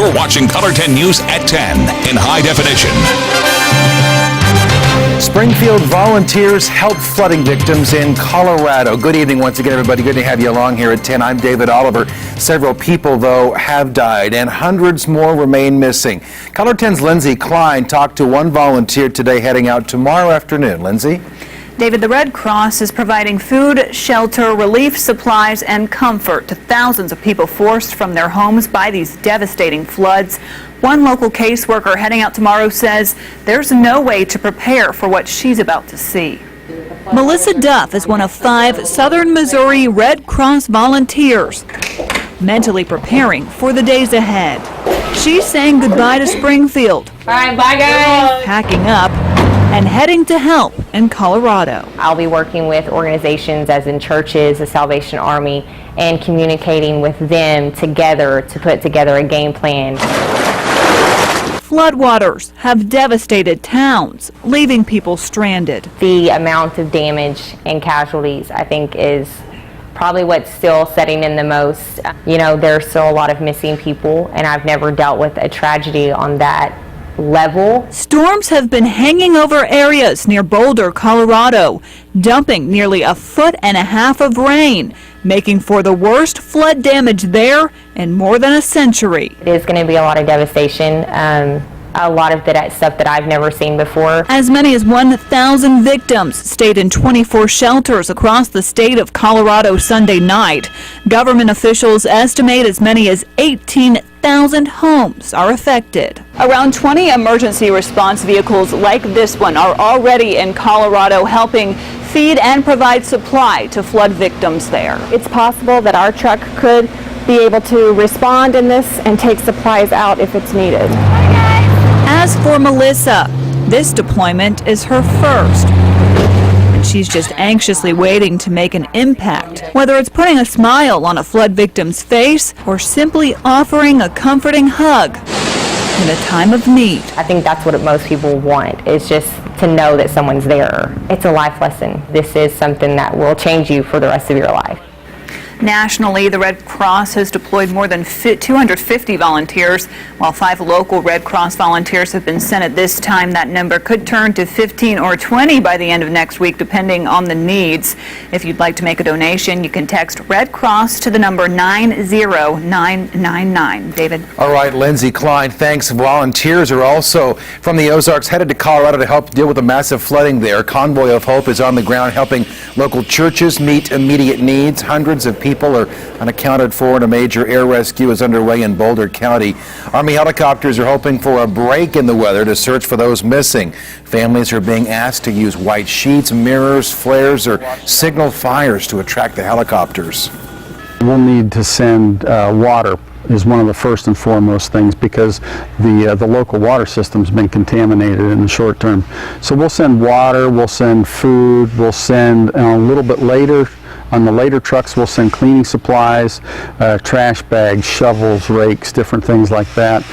You're watching Color 10 News at 10 in high definition. Springfield volunteers help flooding victims in Colorado. Good evening once again, everybody. Good to have you along here at 10. I'm David Oliver. Several people, though, have died and hundreds more remain missing. Color 10's Lindsay Klein talked to one volunteer today heading out tomorrow afternoon. Lindsay? David, the Red Cross is providing food, shelter, relief supplies, and comfort to thousands of people forced from their homes by these devastating floods. One local caseworker heading out tomorrow says there's no way to prepare for what she's about to see. Melissa Duff is one of 5 Southern Missouri Red Cross volunteers, mentally preparing for the days ahead. She's saying goodbye to Springfield. All right, bye guys. Packing up and heading to help in Colorado. I'll be working with organizations as in churches, the Salvation Army, and communicating with them together to put together a game plan. Floodwaters have devastated towns, leaving people stranded. The amount of damage and casualties, I think, is probably what's still setting in the most. You know, there's still a lot of missing people, and I've never dealt with a tragedy on that level. Storms have been hanging over areas near Boulder, Colorado, dumping nearly 1.5 feet of rain, making for the worst flood damage there in more than a century. It is going to be a lot of devastation, a lot of that stuff that I've never seen before. As many as 1,000 victims stayed in 24 shelters across the state of Colorado Sunday night. Government officials estimate as many as 18,000 homes are affected. Around 20 emergency response vehicles like this one are already in Colorado helping feed and provide supply to flood victims there. It's possible that our truck could be able to respond in this and take supplies out if it's needed. As for Melissa, this deployment is her first, and she's just anxiously waiting to make an impact, whether it's putting a smile on a flood victim's face or simply offering a comforting hug in a time of need. I think that's what most people want, is just to know that someone's there. It's a life lesson. This is something that will change you for the rest of your life. Nationally, the Red Cross has deployed more than 250 volunteers, while 5 local Red Cross volunteers have been sent at this time. That number could turn to 15 or 20 by the end of next week, depending on the needs. If you'd like to make a donation, you can text Red Cross to the number 90999. David? All right, Lindsay Klein, thanks. Volunteers are also from the Ozarks headed to Colorado to help deal with the massive flooding there. Convoy of Hope is on the ground helping local churches meet immediate needs. Hundreds of people are unaccounted for, and a major air rescue is underway in Boulder County. Army helicopters are hoping for a break in the weather to search for those missing. Families are being asked to use white sheets, mirrors, flares, or signal fires to attract the helicopters. We'll need to send water is one of the first and foremost things, because the local water system's been contaminated in the short term. So we'll send water, we'll send food, we'll send a little bit later. On the later trucks, we'll send cleaning supplies, trash bags, shovels, rakes, different things like that.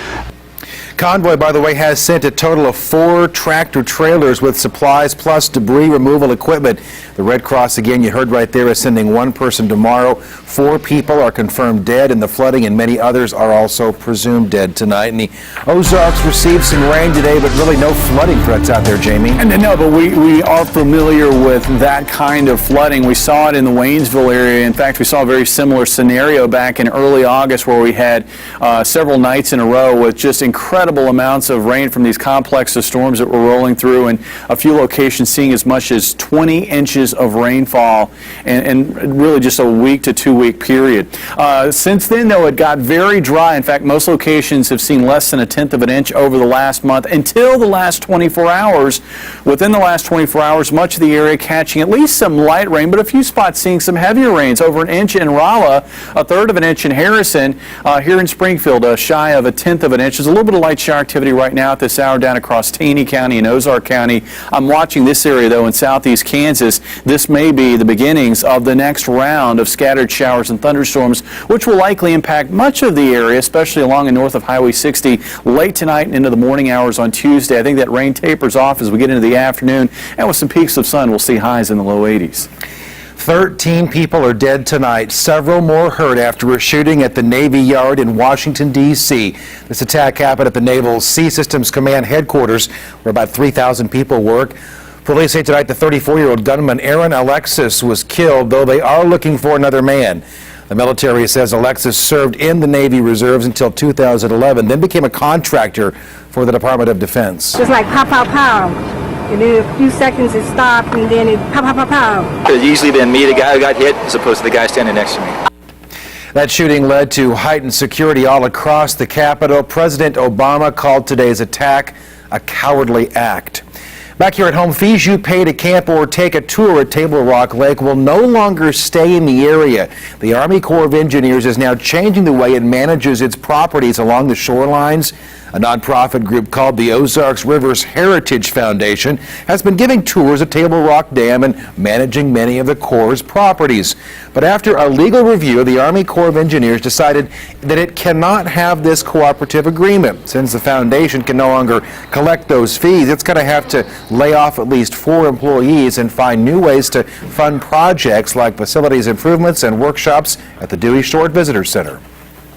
Convoy, by the way, has sent a total of 4 tractor trailers with supplies plus debris removal equipment. The Red Cross, again, you heard right there, is sending 1 person tomorrow. 4 people are confirmed dead in the flooding, and many others are also presumed dead tonight. And the Ozarks received some rain today, but really no flooding threats out there, Jamie. And no, but we are familiar with that kind of flooding. We saw it in the Waynesville area. In fact, we saw a very similar scenario back in early August, where we had several nights in a row with just incredible amounts of rain from these complex of storms that were rolling through, and a few locations seeing as much as 20 inches of rainfall and really just a week to 2 week period. Since then, though, it got very dry. In fact, most locations have seen less than 1/10 of an inch over the last month until the last 24 hours. Within the last 24 hours, much of the area catching at least some light rain, but a few spots seeing some heavier rains. Over 1 inch in Rolla, 1/3 of an inch in Harrison. Here in Springfield, shy of 1/10 of an inch. There's a little bit of light shower activity right now at this hour down across Taney County and Ozark County. I'm watching this area, though, in southeast Kansas. This may be the beginnings of the next round of scattered showers and thunderstorms, which will likely impact much of the area, especially along and north of Highway 60 late tonight and into the morning hours on Tuesday. I think that rain tapers off as we get into the afternoon, and with some peaks of sun, we'll see highs in the low 80s. 13 people are dead tonight. Several more hurt after a shooting at the Navy Yard in Washington, D.C. This attack happened at the Naval Sea Systems Command headquarters, where about 3,000 people work. Police say tonight the 34-year-old gunman Aaron Alexis was killed, though they are looking for another man. The military says Alexis served in the Navy Reserves until 2011, then became a contractor for the Department of Defense. Just like pow, pow, pow. And then a few seconds it stopped, and then it pow, pow, pow, pow. It could easily been me, the guy who got hit, as opposed to the guy standing next to me. That shooting led to heightened security all across the Capitol. President Obama called today's attack a cowardly act. Back here at home, fees you pay to camp or take a tour at Table Rock Lake will no longer stay in the area. The Army Corps of Engineers is now changing the way it manages its properties along the shorelines. A nonprofit group called the Ozarks Rivers Heritage Foundation has been giving tours at Table Rock Dam and managing many of the Corps' properties. But after a legal review, the Army Corps of Engineers decided that it cannot have this cooperative agreement. Since the foundation can no longer collect those fees, it's going to have to lay off at least 4 employees and find new ways to fund projects like facilities improvements and workshops at the Dewey Short Visitor Center.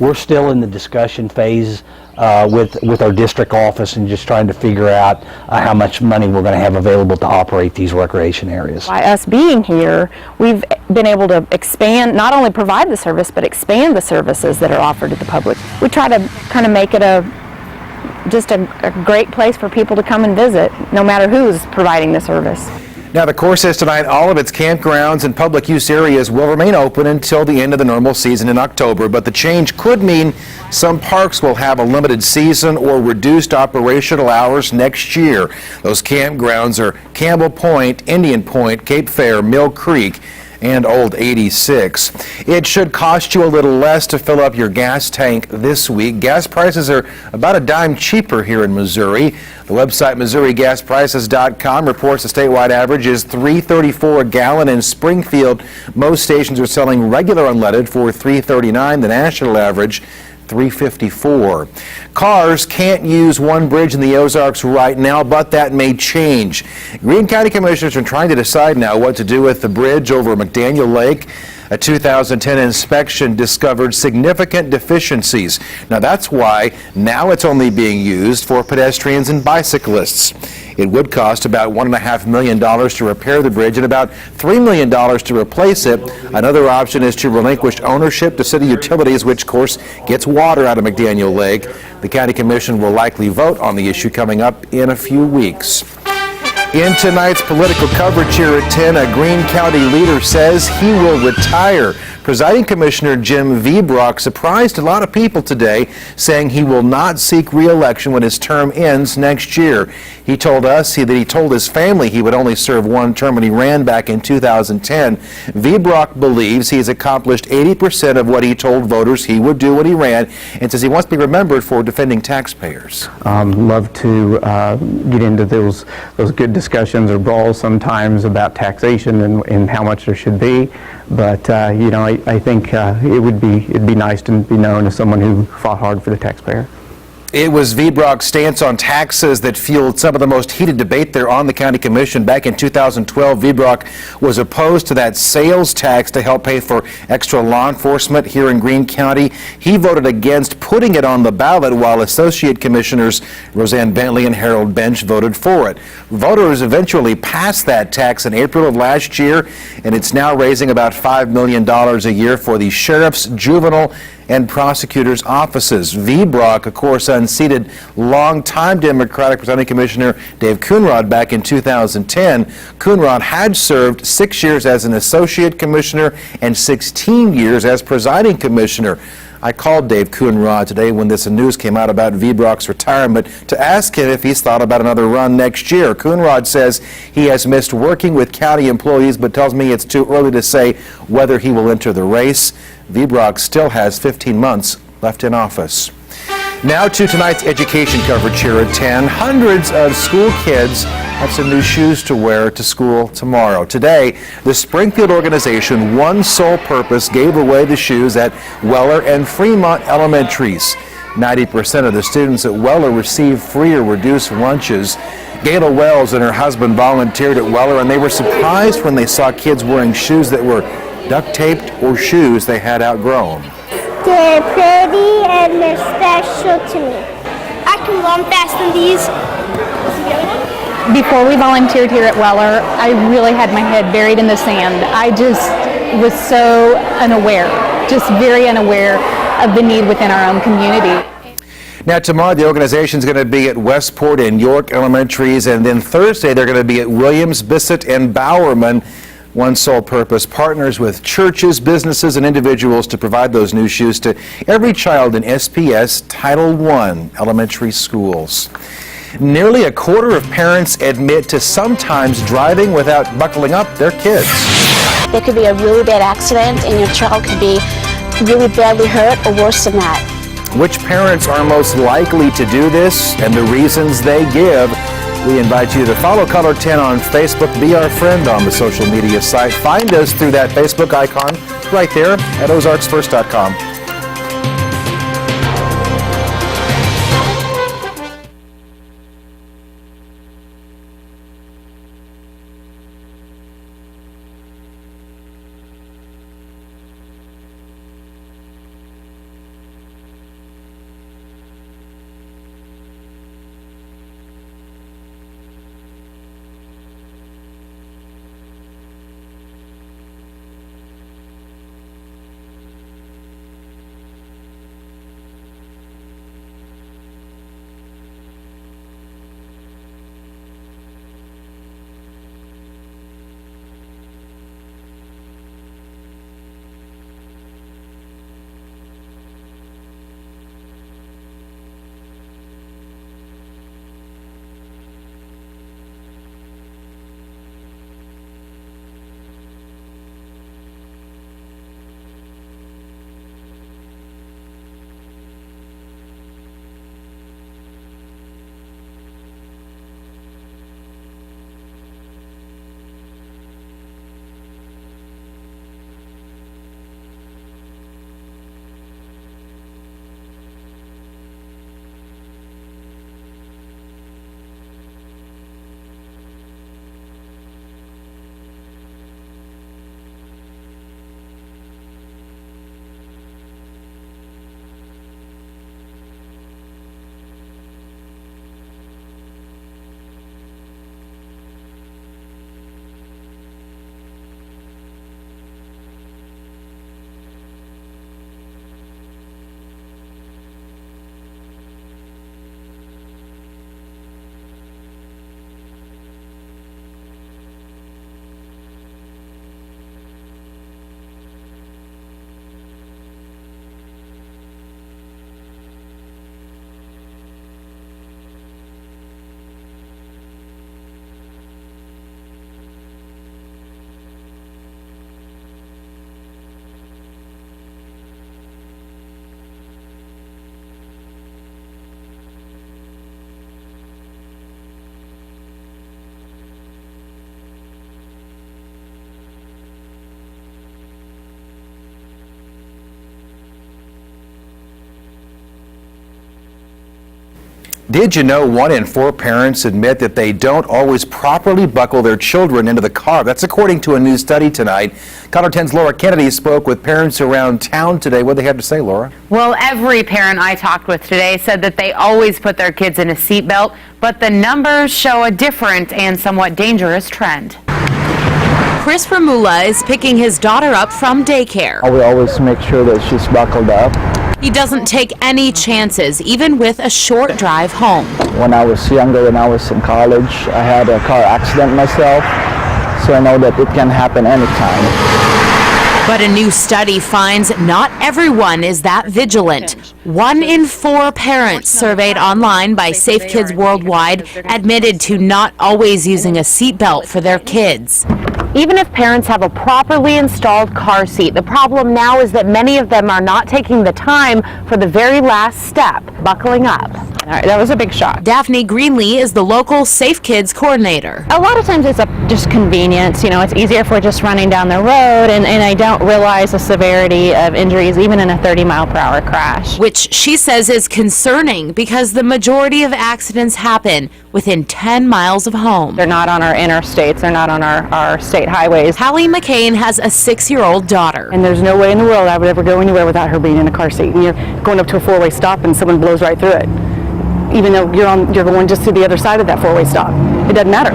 We're still in the discussion phase with our district office and just trying to figure out how much money we're going to have available to operate these recreation areas. By us being here, we've been able to expand, not only provide the service, but expand the services that are offered to the public. We try to kind of make it just a great place for people to come and visit, no matter who's providing the service. Now, the Corps says tonight all of its campgrounds and public use areas will remain open until the end of the normal season in October, but the change could mean some parks will have a limited season or reduced operational hours next year. Those campgrounds are Campbell Point, Indian Point, Cape Fair, Mill Creek, and Old 86. It should cost you a little less to fill up your gas tank this week. Gas prices are about a dime cheaper here in Missouri. The website MissouriGasPrices.com reports the statewide average is $3.34 a gallon in Springfield. Most stations are selling regular unleaded for $3.39. The national average $3.54. Cars can't use one bridge in the Ozarks right now, but that may change. Greene County Commissioners are trying to decide now what to do with the bridge over McDaniel Lake. A 2010 inspection discovered significant deficiencies. Now that's why now it's only being used for pedestrians and bicyclists. It would cost about $1.5 million to repair the bridge and about $3 million to replace it. Another option is to relinquish ownership to city utilities, which of course gets water out of McDaniel Lake. The County Commission will likely vote on the issue coming up in a few weeks. In tonight's political coverage here at 10, a Greene County leader says he will retire. Presiding Commissioner Jim Vebrock surprised a lot of people today, saying he will not seek re-election when his term ends next year. He told us that he told his family he would only serve one term when he ran back in 2010. Vebrock believes he has accomplished 80% of what he told voters he would do when he ran, and says he wants to be remembered for defending taxpayers. Love to get into those good discussions or brawls sometimes about taxation and how much there should be, but I think it'd be nice to be known as someone who fought hard for the taxpayer. It was Vebrock's stance on taxes that fueled some of the most heated debate there on the County Commission. Back in 2012, Vebrock was opposed to that sales tax to help pay for extra law enforcement here in Greene County. He voted against putting it on the ballot, while Associate Commissioners Roseanne Bentley and Harold Bench voted for it. Voters eventually passed that tax in April of last year, and it's now raising about $5 million a year for the sheriff's, juvenile, and prosecutors' offices. Vebrock, of course, unseated longtime Democratic Presiding Commissioner Dave Coonrod back in 2010. Coonrod had served 6 years as an associate commissioner and 16 years as presiding commissioner. I called Dave Coonrod today when this news came out about Vebrock's retirement to ask him if he's thought about another run next year. Coonrod says he has missed working with county employees, but tells me it's too early to say whether he will enter the race. Vebrock still has 15 months left in office. Now to tonight's education coverage here at 10. Hundreds of school kids have some new shoes to wear to school tomorrow. Today, the Springfield organization One Sole Purpose gave away the shoes at Weller and Fremont Elementaries. 90% of the students at Weller receive free or reduced lunches. Gayla Wells and her husband volunteered at Weller, and they were surprised when they saw kids wearing shoes that were duct taped or shoes they had outgrown. They're pretty and they're special to me. I can run fast in these. Before we volunteered here at Weller, I really had my head buried in the sand. I just was so unaware, just very unaware of the need within our own community. Now, tomorrow the organization is going to be at Westport and York Elementaries, and then Thursday they're going to be at Williams, Bissett, and Bowerman. One sole purpose, partners with churches, businesses, and individuals to provide those new shoes to every child in SPS Title I elementary schools. Nearly a quarter of parents admit to sometimes driving without buckling up their kids. There could be a really bad accident and your child could be really badly hurt or worse than that. Which parents are most likely to do this and the reasons they give? We invite you to follow Color 10 on Facebook. Be our friend on the social media site. Find us through that Facebook icon right there at ozarksfirst.com. Did you know 1 in 4 parents admit that they don't always properly buckle their children into the car? That's according to a new study tonight. Color 10's Laura Kennedy spoke with parents around town today. What did they have to say, Laura? Well, every parent I talked with today said that they always put their kids in a seatbelt, but the numbers show a different and somewhat dangerous trend. Chris Ramula is picking his daughter up from daycare. I will always make sure that she's buckled up. He doesn't take any chances, even with a short drive home. When I was younger, when I was in college, I had a car accident myself, so I know that it can happen anytime. But a new study finds not everyone is that vigilant. 1 in 4 parents surveyed online by Safe Kids Worldwide admitted to not always using a seatbelt for their kids. Even if parents have a properly installed car seat, the problem now is that many of them are not taking the time for the very last step, buckling up. That was a big shock. Daphne Greenlee is the local Safe Kids coordinator. A lot of times it's just convenience. You know, it's easier if we're just running down the road and I don't realize the severity of injuries even in a 30-mile-per-hour crash. Which she says is concerning because the majority of accidents happen within 10 miles of home. They're not on our interstates. They're not on our state highways. Hallie McCain has a 6-year-old daughter. And there's no way in the world I would ever go anywhere without her being in a car seat. And you're going up to a four-way stop and someone blows right through it. Even though you're going just to the other side of that four-way stop. It doesn't matter.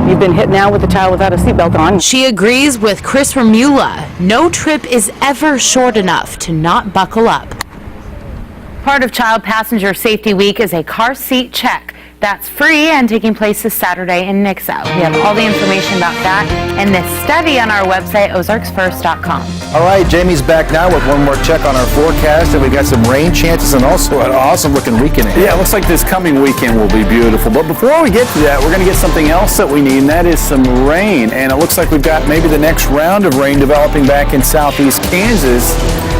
You've been hit now with a child without a seatbelt on. She agrees with Chris Remula. No trip is ever short enough to not buckle up. Part of Child Passenger Safety Week is a car seat check. That's free and taking place this Saturday in Nixo. We have all the information about that and this study on our website, ozarksfirst.com. All right, Jamie's back now with one more check on our forecast, and we got some rain chances and also an awesome-looking weekend ahead. Yeah, it looks like this coming weekend will be beautiful. But before we get to that, we're going to get something else that we need, and that is some rain. And it looks like we've got maybe the next round of rain developing back in southeast Kansas.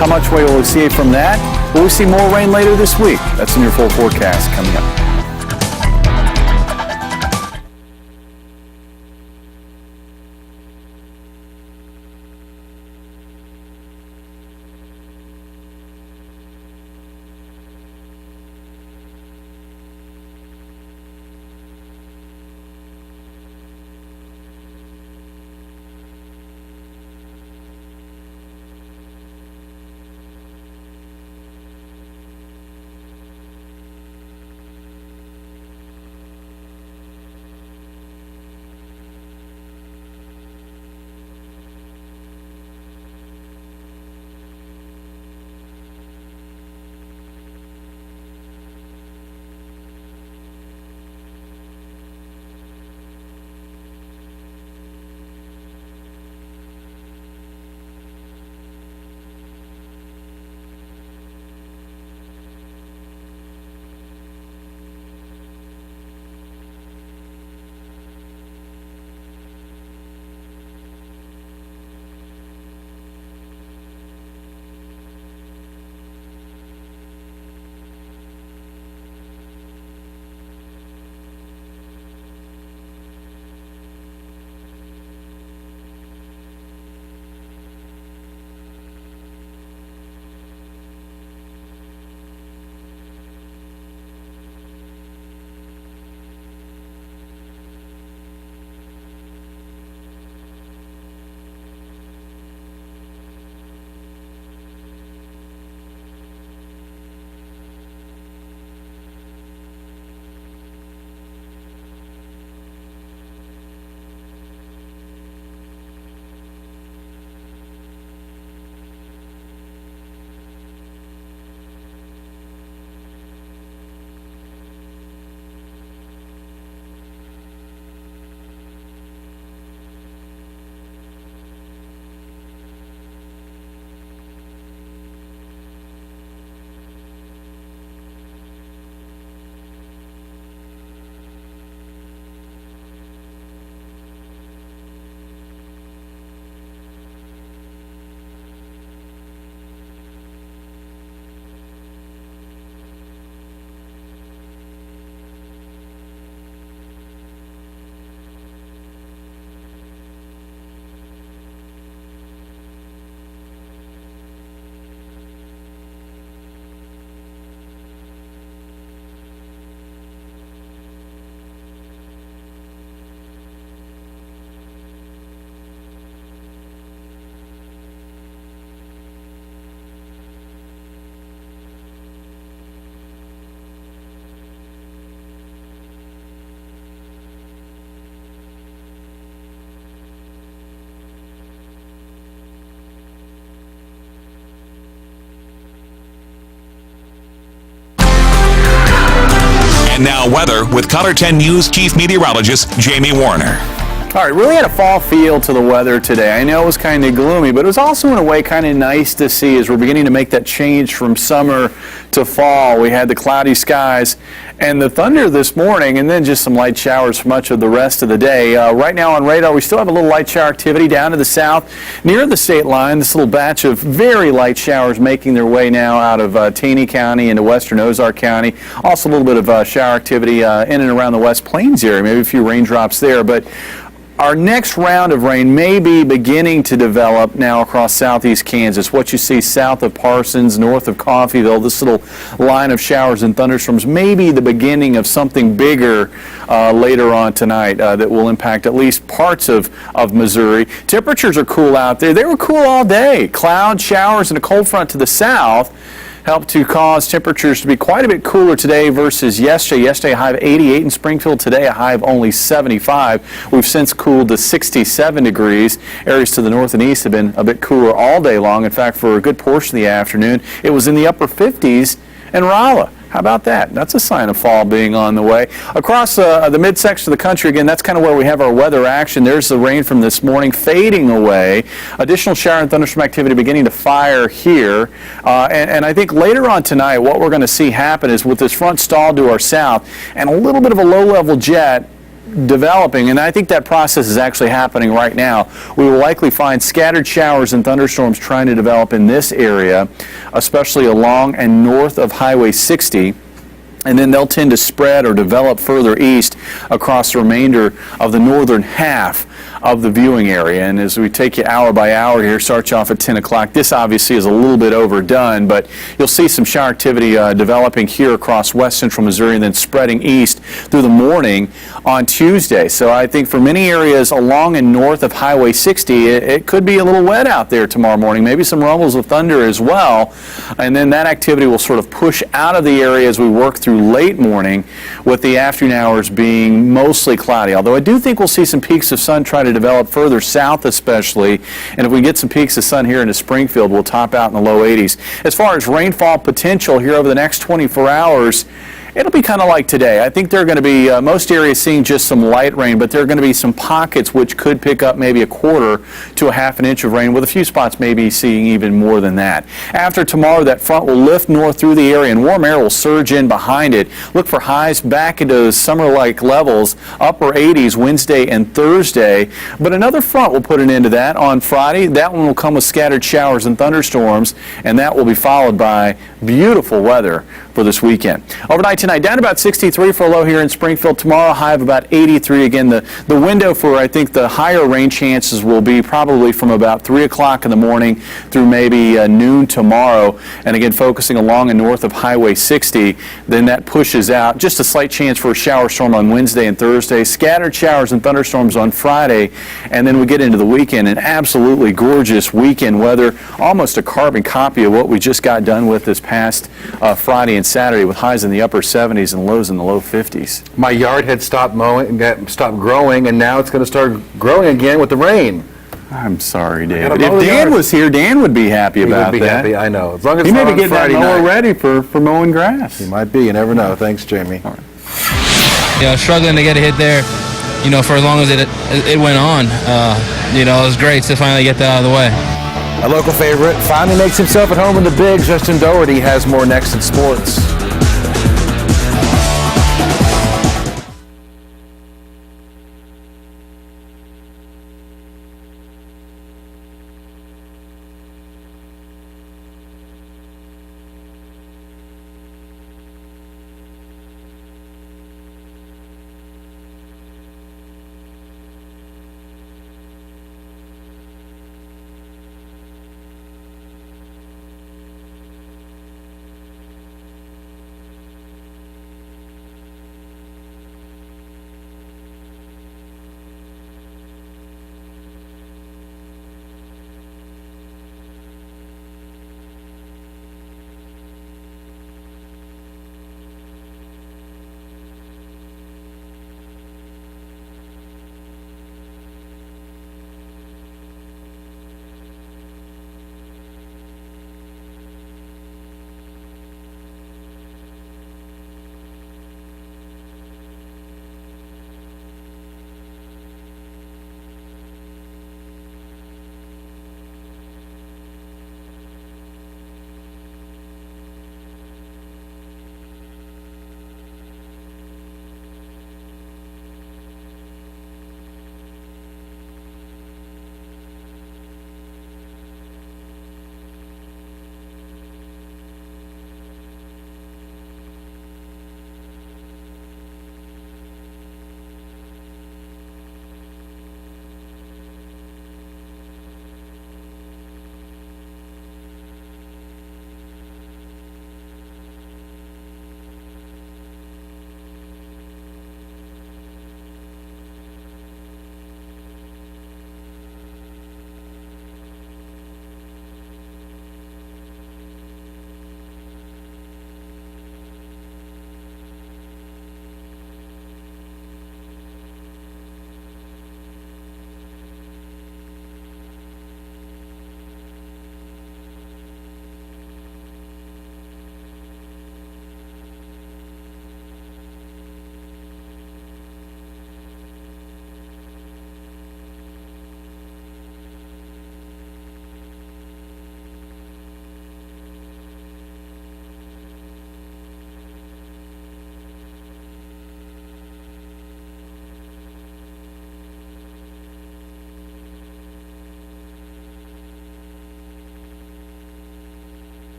How much will we see from that? Will we see more rain later this week? That's in your full forecast coming up. And now weather with Color 10 News Chief Meteorologist Jamie Warner. All right, really had a fall feel to the weather today. I know it was kind of gloomy, but it was also in a way kind of nice to see as we're beginning to make that change from summer to fall. We had the cloudy skies and the thunder this morning, and then just some light showers for much of the rest of the day. Right now on radar, we still have a little light shower activity down to the south near the state line. This little batch of very light showers making their way now out of Taney County into western Ozark County. Also a little bit of shower activity in and around the West Plains area, maybe a few raindrops there. But our next round of rain may be beginning to develop now across southeast Kansas. What you see south of Parsons, north of Coffeyville, this little line of showers and thunderstorms may be the beginning of something bigger later on tonight that will impact at least parts of Missouri. Temperatures are cool out there. They were cool all day. Cloud showers and a cold front to the south helped to cause temperatures to be quite a bit cooler today versus yesterday. Yesterday, a high of 88 in Springfield. Today, a high of only 75. We've since cooled to 67 degrees. Areas to the north and east have been a bit cooler all day long. In fact, for a good portion of the afternoon, it was in the upper 50s in Rolla. How about that? That's a sign of fall being on the way. Across the midsection of the country, again, that's kind of where we have our weather action. There's the rain from this morning fading away. Additional shower and thunderstorm activity beginning to fire here. And I think later on tonight, what we're going to see happen is with this front stall to our south and a little bit of a low-level jet developing, and I think that process is actually happening right now. We will likely find scattered showers and thunderstorms trying to develop in this area, especially along and north of Highway 60. And then they'll tend to spread or develop further east across the remainder of the northern half of the viewing area. And as we take you hour by hour here, start you off at 10 o'clock. This obviously is a little bit overdone, but you'll see some shower activity developing here across west central Missouri and then spreading east through the morning on Tuesday. So I think for many areas along and north of Highway 60, it could be a little wet out there tomorrow morning. Maybe some rumbles of thunder as well. And then that activity will sort of push out of the area as we work through late morning, with the afternoon hours being mostly cloudy. Although I do think we'll see some peaks of sun try to develop further south especially, and if we get some peaks of sun here into Springfield, we'll top out in the low 80s. As far as rainfall potential here over the next 24 hours, it'll be kind of like today. I think there are going to be most areas seeing just some light rain, but there are going to be some pockets which could pick up maybe a quarter to a half an inch of rain, with a few spots maybe seeing even more than that. After tomorrow, that front will lift north through the area and warm air will surge in behind it. Look for highs back into summer-like levels, upper 80s Wednesday and Thursday. But another front will put an end to that on Friday. That one will come with scattered showers and thunderstorms, and that will be followed by beautiful weather for this weekend. Overnight tonight, down to about 63 for a low here in Springfield. Tomorrow, high of about 83. Again, the window for, I think, the higher rain chances will be probably from about 3 o'clock in the morning through maybe noon tomorrow. And again, focusing along and north of Highway 60, then that pushes out. Just a slight chance for a shower storm on Wednesday and Thursday. Scattered showers and thunderstorms on Friday. And then we get into the weekend, and absolutely gorgeous weekend weather. Almost a carbon copy of what we just got done with this past Friday and Saturday, with highs in the upper 70s and lows in the low 50s. My yard had stopped stopped growing, and now it's going to start growing again with the rain. I'm sorry, David. If Dan was here, Dan would be happy about that. He would be happy, I know. As long as he it's may not be on getting that Friday mower night. ready for mowing grass. He might be. You never know. Thanks, Jamie. All right. Yeah, struggling to get a hit there, for as long as it went on. It was great to finally get that out of the way. A local favorite finally makes himself at home in the Bigs. Justin Doherty has more next in sports.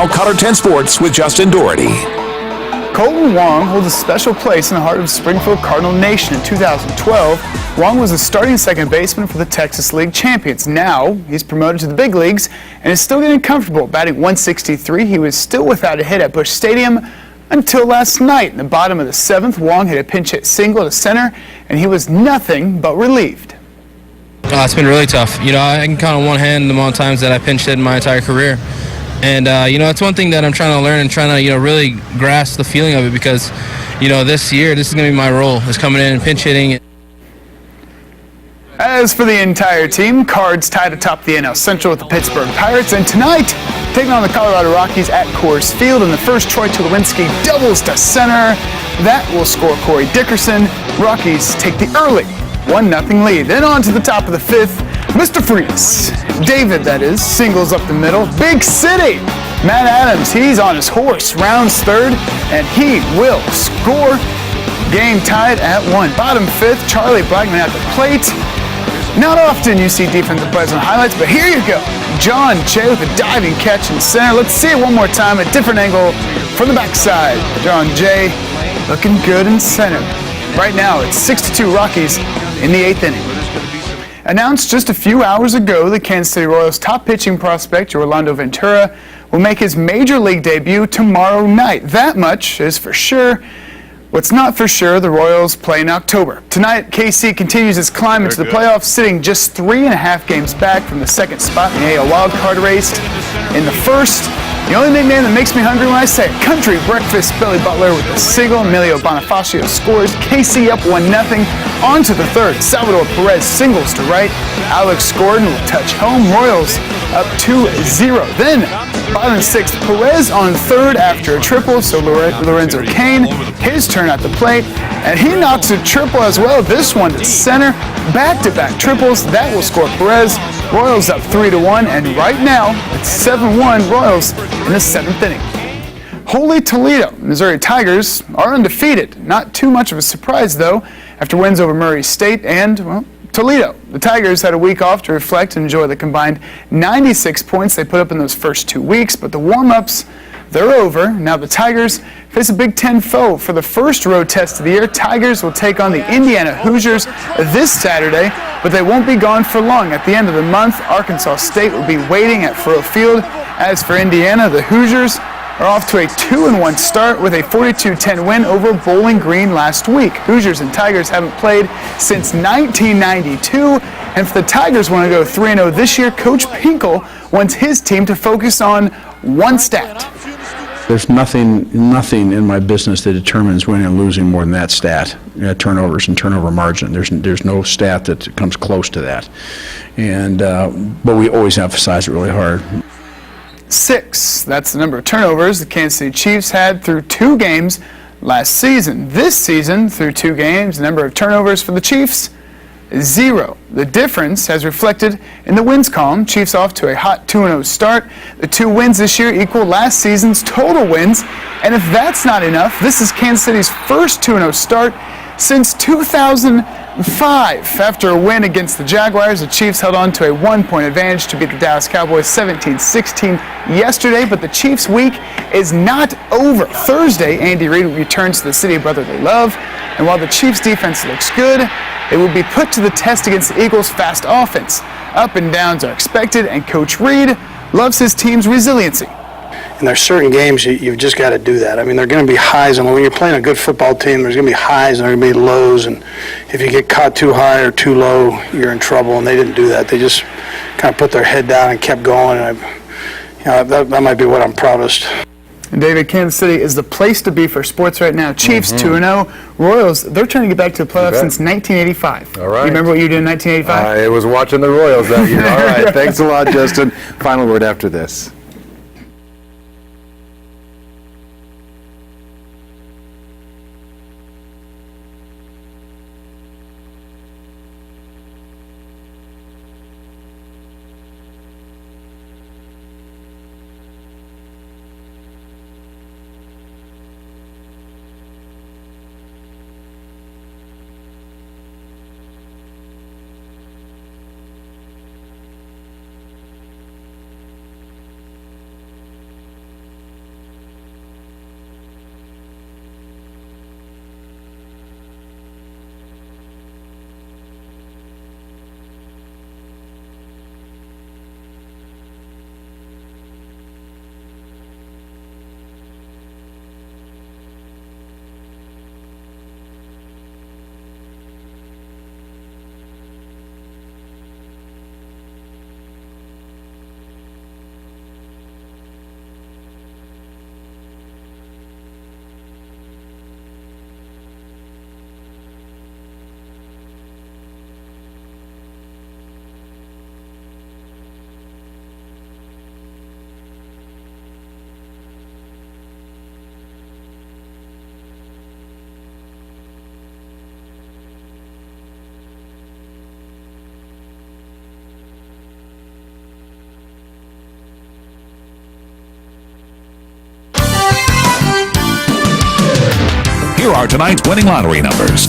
Now, Color 10 Sports with Justin Doherty. Colton Wong holds a special place in the heart of Springfield Cardinal Nation. In 2012, Wong was the starting second baseman for the Texas League champions. Now, he's promoted to the big leagues and is still getting comfortable. Batting .163, he was still without a hit at Busch Stadium until last night. In the bottom of the seventh, Wong hit a pinch hit single to center, and he was nothing but relieved. It's been really tough. I can count on one hand the amount of times that I pinch hit in my entire career. And, it's one thing that I'm trying to learn and trying to, really grasp the feeling of it because, this year, this is going to be my role, is coming in and pinch hitting. As for the entire team, Cards tied atop the NL Central with the Pittsburgh Pirates, and tonight, taking on the Colorado Rockies at Coors Field, and the first Troy Tulowitzki doubles to center. That will score Corey Dickerson. Rockies take the early 1-0 lead. Then on to the top of the fifth, Mr. Freeze, David that is, singles up the middle. Big City, Matt Adams, he's on his horse, rounds third, and he will score. Game tied at 1. Bottom fifth, Charlie Blackman at the plate. Not often you see defensive plays on highlights, but here you go. John Jay with a diving catch in center. Let's see it one more time, a different angle from the backside. John Jay looking good in center. Right now, it's 6-2 Rockies in the 8th inning. Announced just a few hours ago, the Kansas City Royals' top pitching prospect, Orlando Ventura, will make his major league debut tomorrow night. That much is for sure. What's not for sure, the Royals play in October. Tonight, KC continues its climb into the playoffs, sitting just 3.5 games back from the second spot in the AL wildcard race. In the first, the only nickname that makes me hungry when I say it, Country Breakfast, Billy Butler with a single. Emilio Bonifacio scores. KC up 1-0. On to the third, Salvador Perez singles to right. Alex Gordon will touch home. Royals up 2-0. Then, bottom sixth, Perez on third after a triple, so Lorenzo Cain, his turn at the plate, and he knocks a triple as well. This one to center, back-to-back triples, that will score Perez. Royals up 3-1, and right now, it's 7-1 Royals in the 7th inning. Holy Toledo, Missouri Tigers are undefeated. Not too much of a surprise, though, after wins over Murray State and, well, Toledo. The Tigers had a week off to reflect and enjoy the combined 96 points they put up in those first 2 weeks, but the warm-ups, they're over. Now the Tigers face a Big Ten foe for the first road test of the year. Tigers will take on the Indiana Hoosiers this Saturday, but they won't be gone for long. At the end of the month, Arkansas State will be waiting at Faurot Field. As for Indiana, the Hoosiers are off to a 2-1 start with a 42-10 win over Bowling Green last week. Hoosiers and Tigers haven't played since 1992, and if the Tigers want to go 3-0 this year, Coach Pinkel wants his team to focus on one stat. There's nothing in my business that determines winning and losing more than that stat, turnovers and turnover margin. There's no stat that comes close to that, and but we always emphasize it really hard. 6. That's the number of turnovers the Kansas City Chiefs had through 2 games last season. This season, through 2 games, the number of turnovers for the Chiefs, 0. The difference has reflected in the wins column. Chiefs off to a hot 2-0 start. The 2 wins this year equal last season's total wins. And if that's not enough, this is Kansas City's first 2-0 start since 2005. After a win against the Jaguars, the Chiefs held on to a 1-point advantage to beat the Dallas Cowboys 17-16 yesterday, but the Chiefs' week is not over. Thursday, Andy Reid returns to the city of brotherly love, and while the Chiefs' defense looks good, it will be put to the test against the Eagles' fast offense. Up and downs are expected, and Coach Reid loves his team's resiliency. And there's certain games you've just got to do that. I mean, there are going to be highs, and when you're playing a good football team, there's going to be highs and there are going to be lows, and if you get caught too high or too low, you're in trouble, and they didn't do that. They just kind of put their head down and kept going, and that might be what I'm proudest. And David, Kansas City is the place to be for sports right now. Chiefs 2-0. Royals, they're trying to get back to the playoffs since 1985. All right. You remember what you did in 1985? I was watching the Royals that year. All right. Thanks a lot, Justin. Final word after this. are tonight's winning lottery numbers.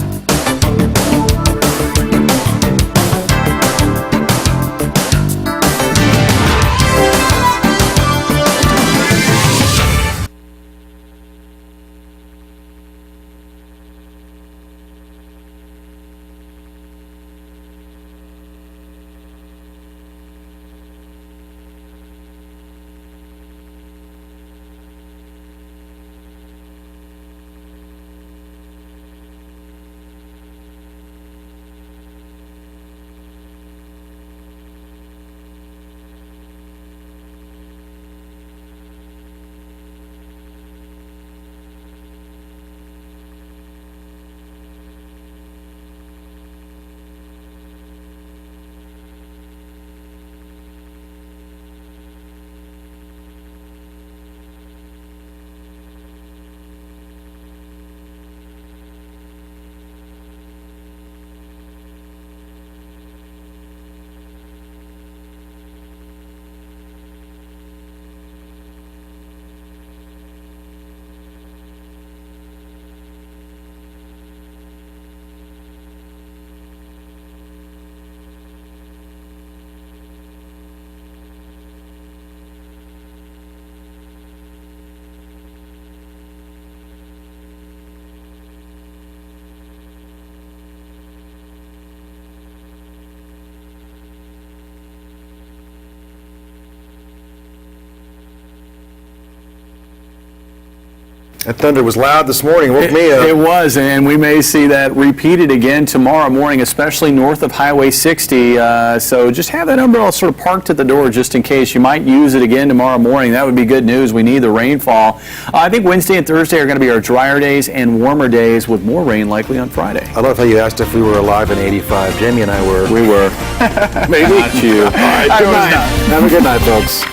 That thunder was loud this morning. Woke me up. It was, and we may see that repeated again tomorrow morning, especially north of Highway 60. So just have that umbrella sort of parked at the door just in case. You might use it again tomorrow morning. That would be good news. We need the rainfall. I think Wednesday and Thursday are going to be our drier days and warmer days with more rain likely on Friday. I love how you asked if we were alive in '85. Jamie and I were. We were. Maybe. Not you. All right, good night. Have a good night, folks.